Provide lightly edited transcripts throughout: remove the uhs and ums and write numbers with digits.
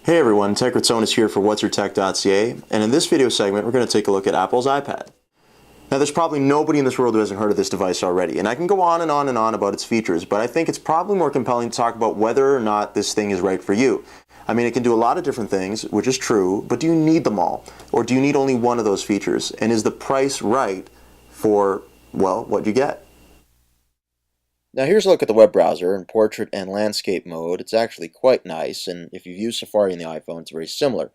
Hey everyone, Kritsonis here for WhatsYourTech.ca, and in this video segment we're going to take a look at Apple's iPad. Now there's probably nobody in this world who hasn't heard of this device already, and I can go on and on and on about its features, but I think it's probably more compelling to talk about whether or not this thing is right for you. I mean, it can do a lot of different things, which is true, but do you need them all? Or do you need only one of those features? And is the price right for, well, what you get? Now here's a look at the web browser in portrait and landscape mode. It's actually quite nice, and if you've used Safari on the iPhone, it's very similar.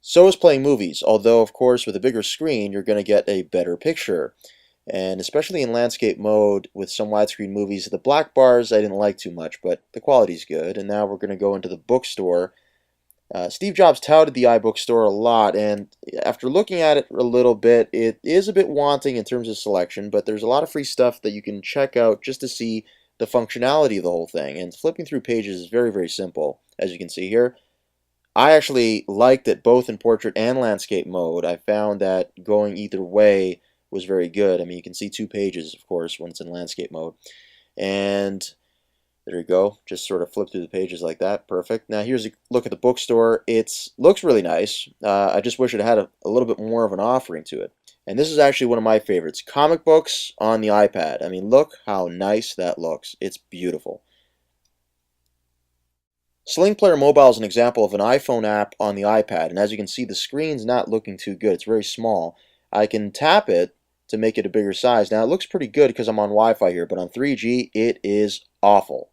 So is playing movies, although of course with a bigger screen you're going to get a better picture. And especially in landscape mode with some widescreen movies, the black bars I didn't like too much, but the quality's good. And now we're going to go into the bookstore. Steve Jobs touted the iBookstore a lot, and after looking at it a little bit, it is a bit wanting in terms of selection, but there's a lot of free stuff that you can check out just to see the functionality of the whole thing. And flipping through pages is very, very simple, as you can see here. I actually liked it both in portrait and landscape mode. I found that going either way was very good. I mean, you can see 2 pages, of course, when it's in landscape mode. And there you go, just sort of flip through the pages like that. Perfect. Now here's a look at the bookstore. It looks really nice. I just wish it had a little bit more of an offering to it. And this is actually one of my favorites. Comic books on the iPad. I mean, look how nice that looks. It's beautiful. Sling Player Mobile is an example of an iPhone app on the iPad. And as you can see, the screen's not looking too good. It's very small. I can tap it to make it a bigger size. Now it looks pretty good because I'm on Wi-Fi here, but on 3G, it is awful.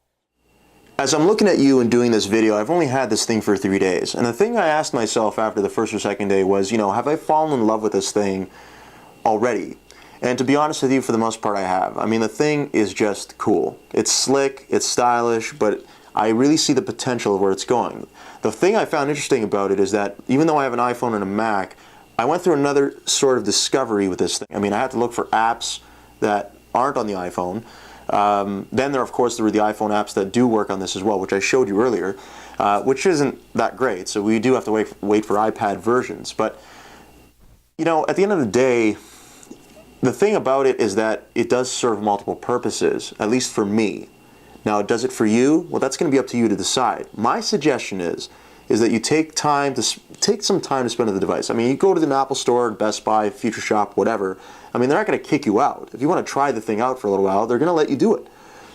As I'm looking at you and doing this video, I've only had this thing for 3 days. And the thing I asked myself after the first or second day was, have I fallen in love with this thing already? And to be honest with you, for the most part, I have. I mean, the thing is just cool. It's slick, it's stylish, but I really see the potential of where it's going. The thing I found interesting about it is that even though I have an iPhone and a Mac, I went through another sort of discovery with this thing. I mean, I had to look for apps that aren't on the iPhone. Then there, of course, there were the iPhone apps that do work on this as well, which I showed you earlier, which isn't that great. So we do have to wait for iPad versions. But, at the end of the day, the thing about it is that it does serve multiple purposes, at least for me. Now, does it for you? Well, that's going to be up to you to decide. My suggestion is that you take some time to spend on the device. I mean, you go to the Apple Store, Best Buy, Future Shop, whatever. I mean, they're not going to kick you out. If you want to try the thing out for a little while, they're going to let you do it.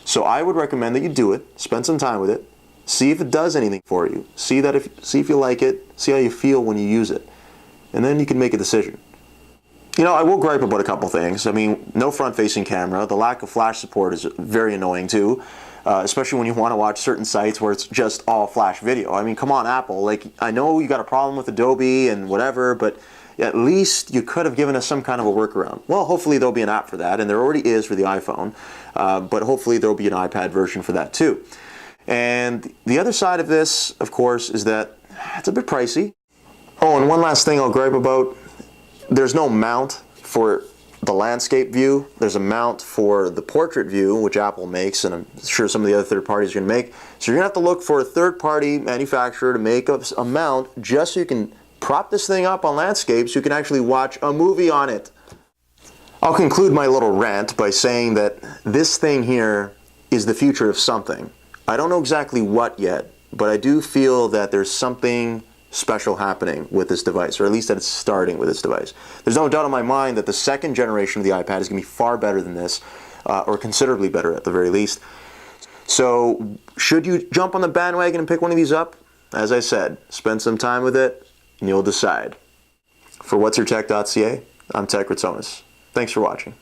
So I would recommend that you do it, spend some time with it, see if it does anything for you, see if you like it, see how you feel when you use it, and then you can make a decision. I will gripe about a couple things. I mean, no front-facing camera. The lack of flash support is very annoying too. Especially when you want to watch certain sites where it's just all flash video. I mean, come on, Apple. Like, I know you got a problem with Adobe and whatever, but at least you could have given us some kind of a workaround. Well, hopefully there'll be an app for that, and there already is for the iPhone, but hopefully there'll be an iPad version for that too. And the other side of this, of course, is that it's a bit pricey. Oh, and one last thing I'll gripe about. There's no mount for the landscape view. There's a mount for the portrait view, which Apple makes, and I'm sure some of the other third parties are going to make. So you're going to have to look for a third-party manufacturer to make a mount just so you can prop this thing up on landscape so you can actually watch a movie on it. I'll conclude my little rant by saying that this thing here is the future of something. I don't know exactly what yet, but I do feel that there's something special happening with this device, or at least that it's starting with this device. There's no doubt in my mind that the second generation of the iPad is going to be far better than this, or considerably better at the very least. So should you jump on the bandwagon and pick one of these up? As I said, spend some time with it and you'll decide. For WhatsYourTech.ca, I'm Kritsonis. Thanks for watching.